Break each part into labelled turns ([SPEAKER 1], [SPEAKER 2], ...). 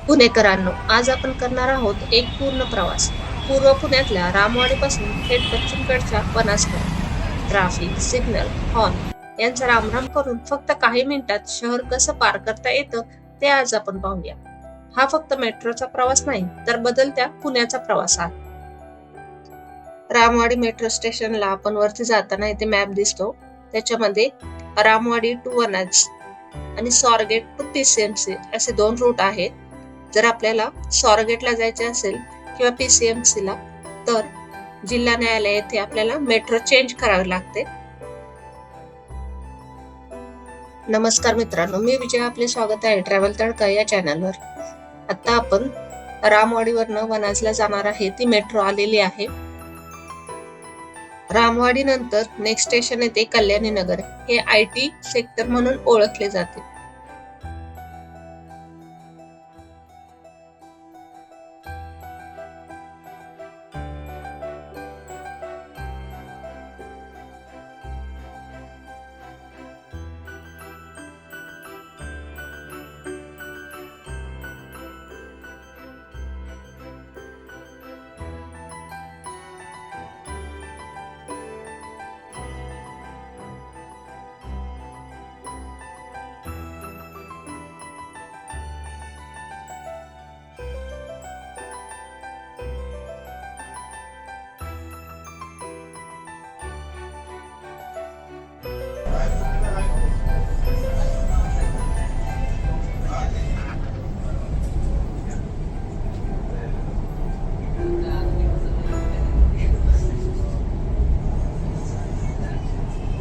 [SPEAKER 1] पुणेकरांनो, आज आपण करणार आहोत एक पूर्ण प्रवास. पूर्व पुण्यातल्या रामवाडीपासून थेट पश्चिमकडच्या वनाजपर्यंत. ट्रॅफिक, सिग्नल, हॉर्न यांचा रामराम करून फक्त काही मिनिटात शहर कसं पार करता येतं ते आज आपण पाहूया. हा फक्त मेट्रोचा प्रवास नाही, तर बदलत्या पुण्याचा प्रवास आहे. रामवाडी मेट्रो स्टेशनला आपण वरती जाताना इथे मॅप दिसतो. त्याच्यामध्ये रामवाडी टू वनाज आणि स्वारगेट टू PCMC असे 2 रूट आहेत. जर आपल्याला स्वारगेटला जायचे असेल किंवा PCMC ला, तर जिल्हा न्यायालय येथे आपल्याला मेट्रो चेंज करावी लागते. नमस्कार मित्रांनो, मी विजय, आपले स्वागत आहे ट्रॅव्हल तडका या चॅनलवर. आता आपण रामवाडीवरनं वनाजला जाणार आहे, ती मेट्रो आलेली आहे. रामवाडी नंतर नेक्स्ट स्टेशन येते कल्याणी नगर. हे IT सेक्टर म्हणून ओळखले जाते.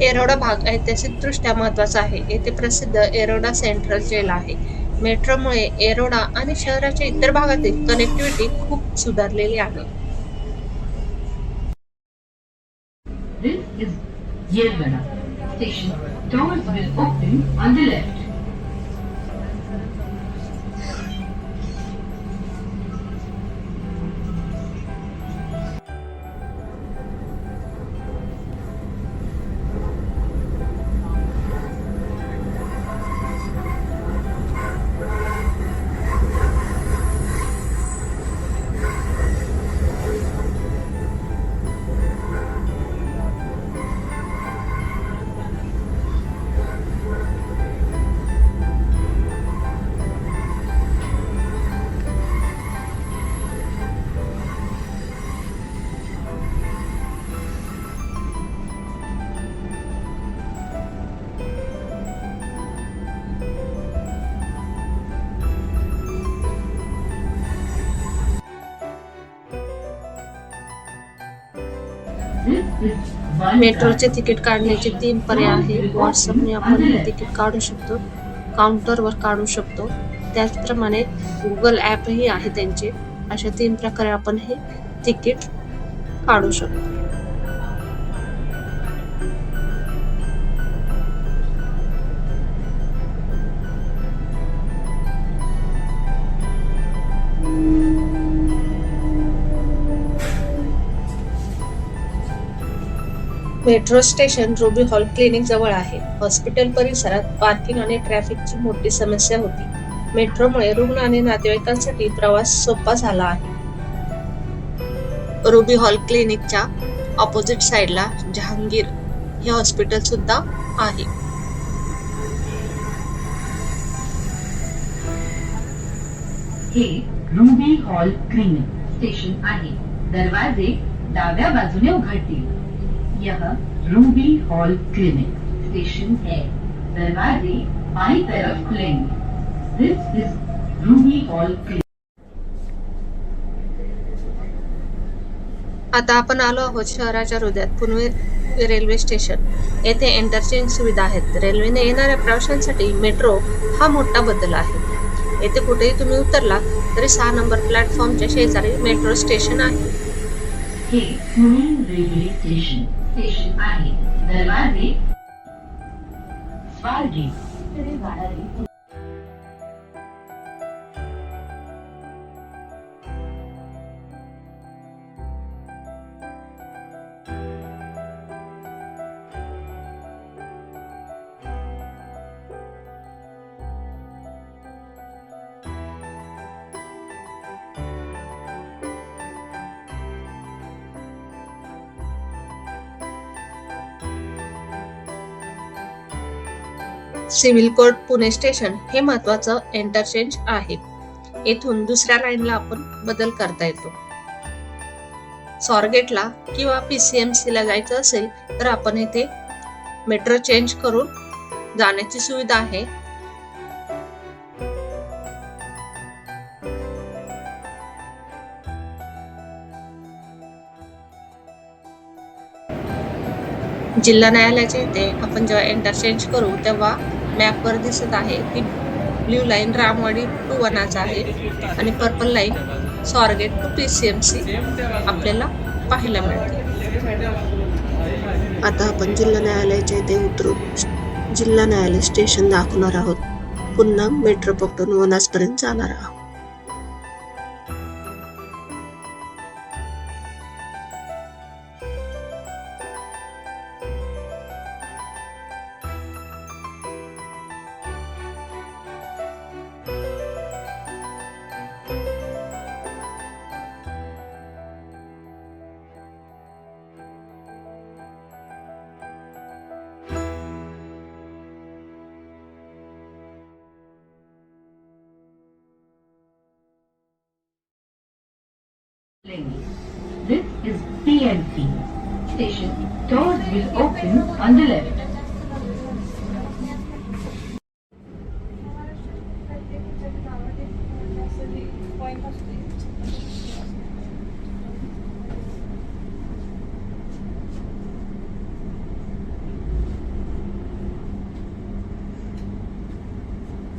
[SPEAKER 1] एरोडा भाग ऐतिहासिकदृष्ट्या महत्वाचा आहे. येथे प्रसिद्ध एरोडा सेंट्रल जेल आहे. मेट्रोमुळे एरोडा आणि शहराच्या इतर भागातील कनेक्टिव्हिटी खूप सुधारलेली आहे.
[SPEAKER 2] This is Yerwada station. Doors will open on the left.
[SPEAKER 1] मेट्रोचे तिकीट काढण्याचे 3 पर्याय आहेत. व्हॉट्सअपने आपण तिकीट काढू शकतो, काउंटरवर काढू शकतो, त्याचप्रमाणे गुगल ॲपही आहे त्यांचे. अशा 3 प्रकारे आपण हे तिकीट काढू शकतो. Metro station ruby hall clinic जवळ आहे. हॉस्पिटल परिसरात पार्किंग आणि ट्रॅफिकची मोठी समस्या होती. मेट्रोमुळे रुग्ण आणि नातेवाईकांसाठी प्रवास सोपा झाला आहे. रुबी हॉल क्लिनिकच्या ऑपोजिट साइडला जहांगीर हे हॉस्पिटल सुद्धा आहे.
[SPEAKER 2] हे रुबी हॉल क्लिनिक स्टेशन आहे. दरवाजे डाव्या बाजूने उघडतील. यह रूबी हॉल क्लिनिक स्टेशन है. दरवाजे बाईं तरफ खुलेंगे. This is Ruby hall clinic.
[SPEAKER 1] आता आपण आलो आहोत शहराच्या हृदयात, पुणे रेल्वे स्टेशन. येथे इंटरचेंज सुविधा आहेत. रेल्वेने येणाऱ्या प्रवाशांसाठी मेट्रो हा मोठा बदल आहे. येथे कुठेही तुम्ही उतरला तरी 6 नंबर प्लॅटफॉर्मच्या शेजारी मेट्रो स्टेशन आहे.
[SPEAKER 2] हे पुणे रेल्वे स्टेशन आहे. दरवाजे स्वारगेट कडे जाणारे
[SPEAKER 1] सिव्हिल कोर्ट पुणे स्टेशन हे महत्वाचं इंटरचेंज आहे. येथून दुसऱ्या लाईनला आपण बदल करता येतो. स्वारगेटला किंवा PCMC ला जायचं असेल तर आपण येथे मेट्रो चेंज करून जाण्याची सुविधा आहे. जिल्हा न्यायालयाच्या इथे आपण जेव्हा इंटरचेंज करू तेव्हा मॅपवर दिसत आहे की ब्ल्यू लाईन रामवाडी टू वनाचा आहे आणि purple line Swargate to PCMC आपल्याला पाहायला मिळते. आता आपण जिल्हा न्यायालयाच्या इथे उतरून जिल्हा न्यायालय स्टेशन दाखवणार आहोत. पुन्हा मेट्रो पकडून वनाजपर्यंत जाणार आहोत.
[SPEAKER 2] This is PNC. Station doors will open on the left.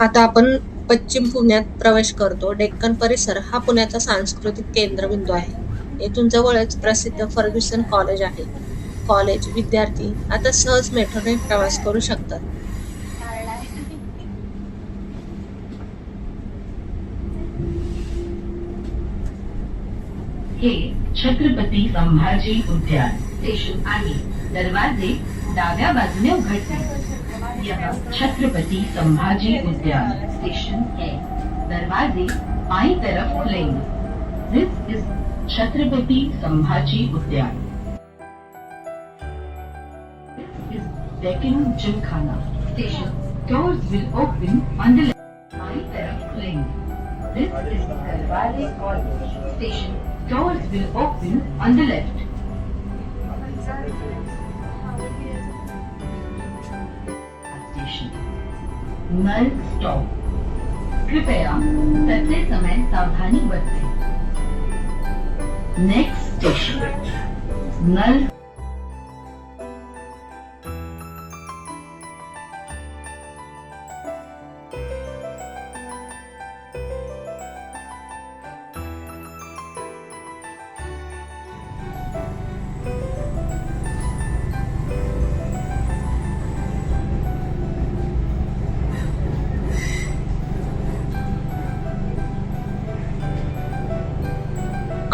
[SPEAKER 1] आता आपण पश्चिम पुण्यात प्रवेश करतो. डेक्कन परिसर हा पुण्याचा सांस्कृतिक केंद्रबिंदू आहे. येथून जवळच प्रसिद्ध फर्ग्युसन कॉलेज आहे. कॉलेज विद्यार्थी आता सहज मेट्रोने प्रवास करू शकतात.
[SPEAKER 2] हे छत्रपती संभाजी उद्यान स्टेशन आहे. दरवाजे डाव्या बाजूने उघडते. यह छत्रपति संभाजी उद्यान स्टेशन है. दरवाजे बाईं तरफ खुलेंगे. This is Chhatrapati Sambhaji Udyan. This is Deccan Gymkhana. Station doors will open on the left. बाईं तरफ खुलेंगे. दिस इज दरवाजे college. Station doors will open on the left. Nal stop. कृपया चलते समय सावधानी बरतें. Next station null.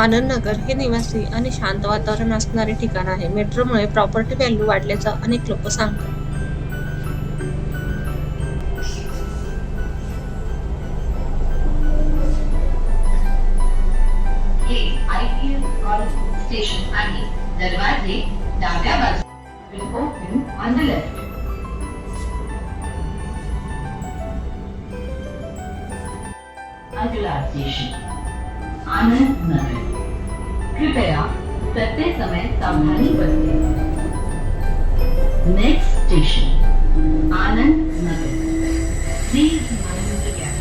[SPEAKER 1] आनंदनगर हे निवासी आणि शांत वातावरण असणारे ठिकाण आहे. मेट्रोमुळे प्रॉपर्टी व्हॅल्यू वाढल्याचं अनेक लोक सांगतात.
[SPEAKER 2] हे ITS कॉलेज स्टेशन आहे. दरवाजे डाव्या बाजूने will open on the left. अगला स्टेशन आनंद नगर. कृपया चलते समय सावधानी बरतें. Next station Anand Nagar. Please mind the gap.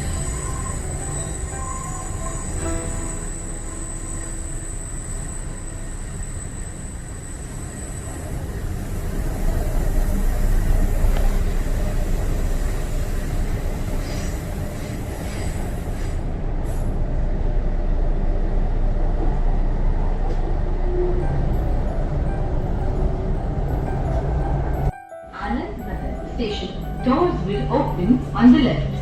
[SPEAKER 2] Station doors will open on the left.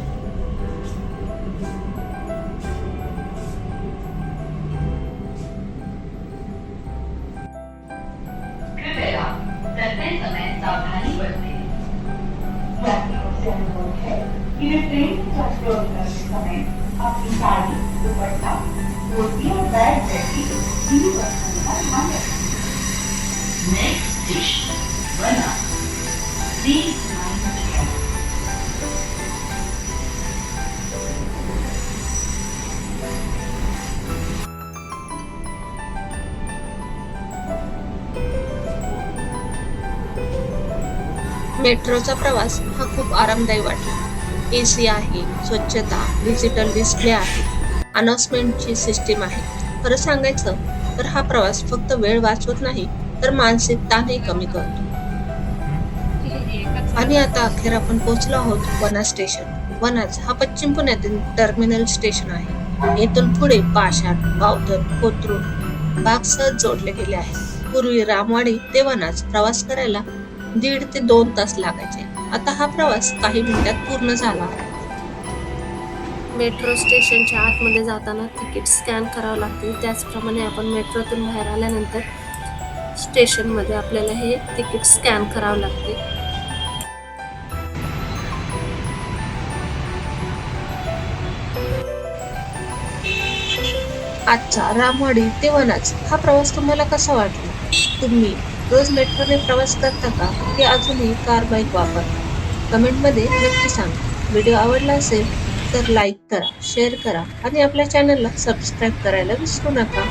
[SPEAKER 2] कृपया चलते समय सावधानी बरतें. यात्रियों से अनुरोध है कि वे ट्रेन से यात्रा करते समय अपनी साड़ी, दुपट्टा, धोती और बैग जैसी किसी वस्तुओं का ध्यान रखें. Next station, Vana. Please mind the gap.
[SPEAKER 1] मेट्रोचा प्रवास हा खूप आरामदायी वाटला. AC आहे, स्वच्छता, डिजिटल डिस्प्ले आहे, अनाउन्समेंटची सिस्टीम आहे. खरं सांगायचं तर हा प्रवास फक्त वेळ वाचवत नाही, तर मानसिक ताणही कमी करतो. आणि आता अखेर आपण पोहोचलो आहोत वनाज स्टेशन. वनाज हा पश्चिम पुण्यातील टर्मिनल स्टेशन आहे. येथून पुढे पाषाण, बावधन, कोथरूड, बाग सहज जोडले गेले आहे. पूर्वी रामवाडी ते वनाज प्रवास करायला 1.5 ते 2 तास लागायचे. आता हा प्रवास काही मिनिटात पूर्ण झाला.
[SPEAKER 3] मेट्रो स्टेशनच्या आतमध्ये जाताना तिकीट स्कॅन करावं लागते. त्याचप्रमाणे आपण मेट्रोतून बाहेर आल्यानंतर स्टेशनमध्ये आपल्याला हे तिकीट स्कॅन करावं लागते.
[SPEAKER 1] आजचा रामवाडी ते वनाज हा प्रवास तुम्हाला कसा वाटला? तुम्ही रोज मेट्रोने प्रवास करता का की अजूनही कार बाईक वापरता? कमेंटमध्ये नक्की सांगा. व्हिडिओ आवडला असेल तर लाईक करा, शेअर करा आणि आपल्या चॅनलला सबस्क्राईब करायला विसरू नका.